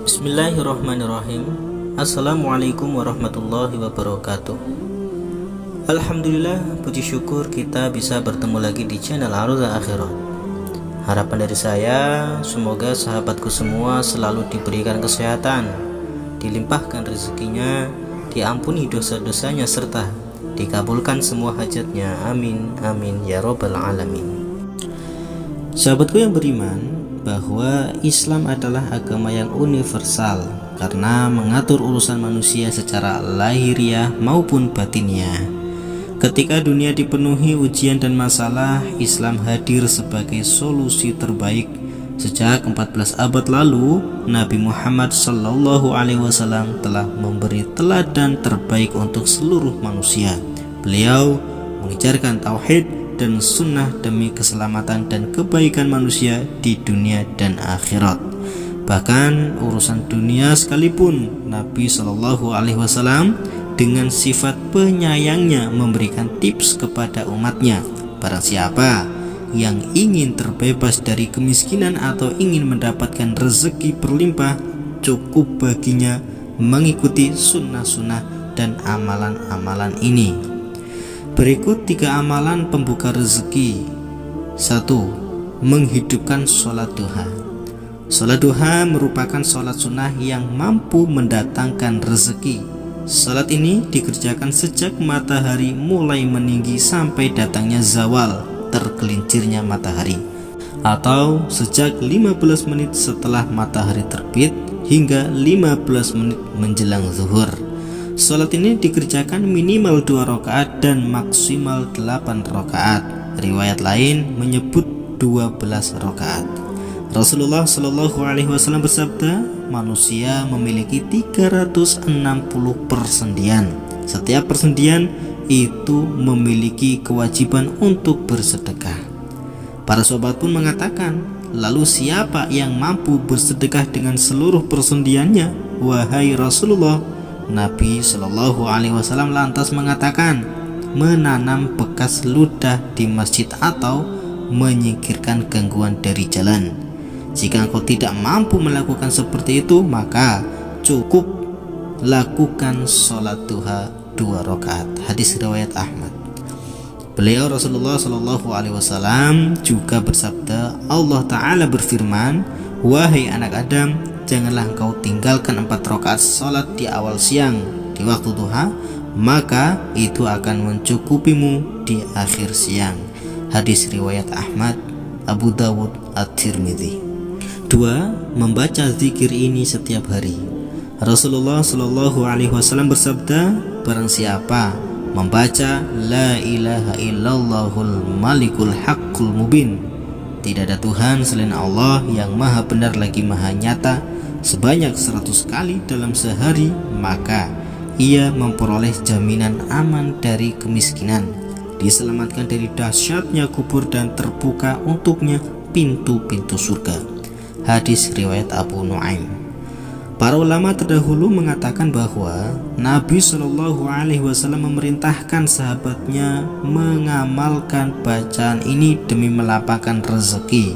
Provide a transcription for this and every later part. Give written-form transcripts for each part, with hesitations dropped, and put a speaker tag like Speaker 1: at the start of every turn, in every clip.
Speaker 1: Bismillahirrahmanirrahim. Assalamualaikum warahmatullahi wabarakatuh. Alhamdulillah, puji syukur kita bisa bertemu lagi di channel Arudha Akhirat. Harapan dari saya, semoga sahabatku semua selalu diberikan kesehatan, dilimpahkan rezekinya, diampuni dosa-dosanya, serta dikabulkan semua hajatnya. Amin, amin, ya robbal alamin. Sahabatku yang beriman, bahwa Islam adalah agama yang universal karena mengatur urusan manusia secara lahiriah maupun batiniah. Ketika dunia dipenuhi ujian dan masalah, Islam hadir sebagai solusi terbaik. Sejak 14 abad lalu, Nabi Muhammad SAW telah memberi teladan terbaik untuk seluruh manusia. Beliau mengajarkan tauhid dan sunnah demi keselamatan dan kebaikan manusia di dunia dan akhirat. Bahkan urusan dunia sekalipun, Nabi SAW dengan sifat penyayangnya memberikan tips kepada umatnya. Barang siapa yang ingin terbebas dari kemiskinan atau ingin mendapatkan rezeki berlimpah, cukup baginya mengikuti sunnah-sunnah dan amalan-amalan ini. Berikut 3 amalan pembuka rezeki. 1. Menghidupkan sholat duha. Sholat duha merupakan sholat sunnah yang mampu mendatangkan rezeki. Sholat ini dikerjakan sejak matahari mulai meninggi sampai datangnya zawal, tergelincirnya matahari, atau sejak 15 menit setelah matahari terbit hingga 15 menit menjelang zuhur. Salat ini dikerjakan minimal 2 rakaat dan maksimal 8 rakaat. Riwayat lain menyebut 12 rakaat. Rasulullah SAW bersabda, manusia memiliki 360 persendian. Setiap persendian itu memiliki kewajiban untuk bersedekah. Para sahabat pun mengatakan, lalu siapa yang mampu bersedekah dengan seluruh persendiannya, wahai Rasulullah? Nabi SAW lantas mengatakan, menanam bekas ludah di masjid atau menyingkirkan gangguan dari jalan. Jika engkau tidak mampu melakukan seperti itu, maka cukup lakukan sholat duha 2 rakaat. Hadis riwayat Ahmad. Beliau Rasulullah SAW juga bersabda, Allah Ta'ala berfirman, wahai anak Adam, janganlah engkau tinggalkan 4 rakaat salat di awal siang di waktu duha, maka itu akan mencukupimu di akhir siang. Hadis riwayat Ahmad, Abu Dawud, At-Tirmidzi. 2. Membaca zikir ini setiap hari. Rasulullah SAW bersabda, barang siapa membaca la ilaha illallahul malikul haqqul mubin, tidak ada Tuhan selain Allah yang maha benar lagi maha nyata, sebanyak 100 kali dalam sehari, maka ia memperoleh jaminan aman dari kemiskinan, diselamatkan dari dahsyatnya kubur, dan terbuka untuknya pintu-pintu surga. Hadis riwayat Abu Nuaim. Para ulama terdahulu mengatakan bahwa Nabi SAW memerintahkan sahabatnya mengamalkan bacaan ini demi melapangkan rezeki.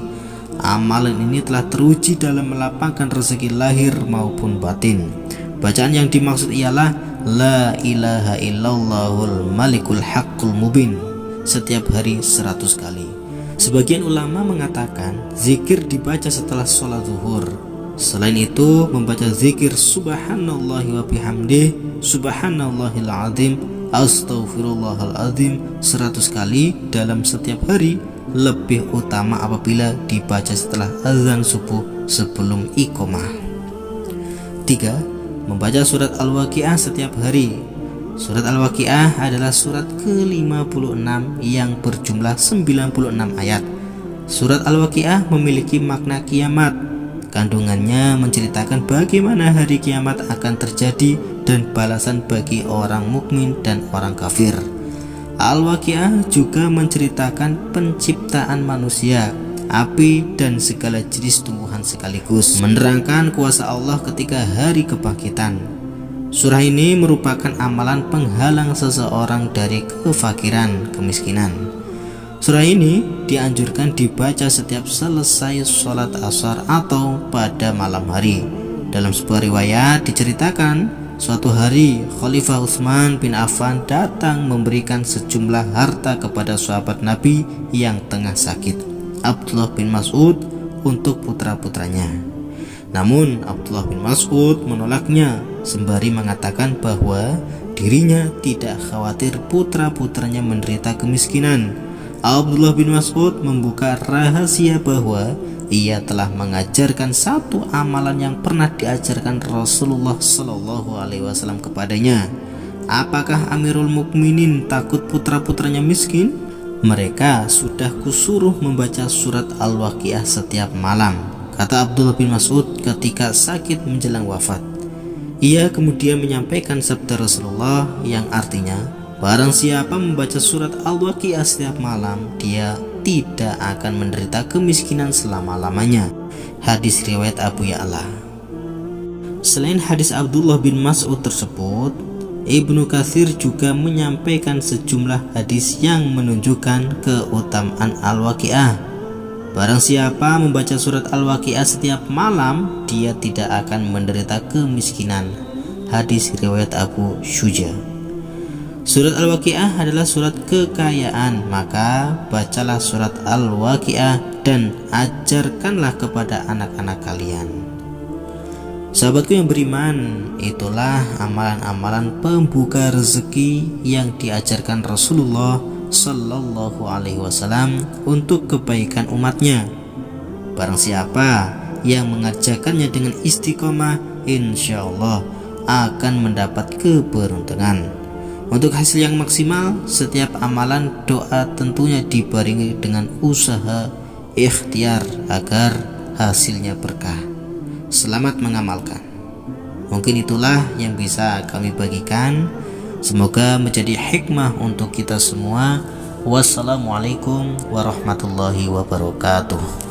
Speaker 1: Amalan ini telah teruji dalam melapangkan rezeki lahir maupun batin. Bacaan yang dimaksud ialah la ilaha illallahul malikul haqqul mubin setiap hari 100 kali. Sebagian ulama mengatakan zikir dibaca setelah sholat zuhur. Selain itu, membaca zikir subhanallahi wa bihamdih, subhanallahil azim, astaghfirullahalazim 100 kali dalam setiap hari lebih utama apabila dibaca setelah azan subuh sebelum iqamah. 3. Membaca surat Al-Waqiah setiap hari. Surat Al-Waqiah adalah surat ke-56 yang berjumlah 96 ayat. Surat Al-Waqiah memiliki makna kiamat. Kandungannya menceritakan bagaimana hari kiamat akan terjadi dan balasan bagi orang mukmin dan orang kafir. Al-Waqiah juga menceritakan penciptaan manusia, api, dan segala jenis tumbuhan sekaligus, menerangkan kuasa Allah ketika hari kebangkitan. Surah ini merupakan amalan penghalang seseorang dari kefakiran, kemiskinan. Surah ini dianjurkan dibaca setiap selesai sholat asar atau pada malam hari. Dalam sebuah riwayat diceritakan, suatu hari Khalifah Utsman bin Affan datang memberikan sejumlah harta kepada sahabat Nabi yang tengah sakit, Abdullah bin Mas'ud, untuk putra-putranya. Namun Abdullah bin Mas'ud menolaknya sembari mengatakan bahwa dirinya tidak khawatir putra-putranya menderita kemiskinan. Abdullah bin Mas'ud membuka rahasia bahwa ia telah mengajarkan satu amalan yang pernah diajarkan Rasulullah Shallallahu Alaihi Wasallam kepadanya. Apakah Amirul Mukminin takut putra-putranya miskin? Mereka sudah kusuruh membaca surat Al-Waqiah setiap malam, kata Abdullah bin Mas'ud ketika sakit menjelang wafat. Ia kemudian menyampaikan sabda Rasulullah yang artinya, barang siapa membaca surat Al-Waqiah setiap malam, dia tidak akan menderita kemiskinan selama-lamanya. Hadis riwayat Abu Ya'la. Selain hadis Abdullah bin Mas'ud tersebut, Ibnu Katsir juga menyampaikan sejumlah hadis yang menunjukkan keutamaan Al-Waqiah. Barang siapa membaca surat Al-Waqiah setiap malam, dia tidak akan menderita kemiskinan. Hadis riwayat Abu Syuja. Surat Al-Waqiah adalah surat kekayaan, maka bacalah surat Al-Waqiah dan ajarkanlah kepada anak-anak kalian. Sahabatku yang beriman, itulah amalan-amalan pembuka rezeki yang diajarkan Rasulullah Sallallahu Alaihi Wasallam untuk kebaikan umatnya. Barang siapa yang mengerjakannya dengan istiqomah, insya Allah akan mendapat keberuntungan. Untuk hasil yang maksimal, setiap amalan doa tentunya dibarengi dengan usaha ikhtiar agar hasilnya berkah. Selamat mengamalkan. Mungkin itulah yang bisa kami bagikan. Semoga menjadi hikmah untuk kita semua. Wassalamualaikum warahmatullahi wabarakatuh.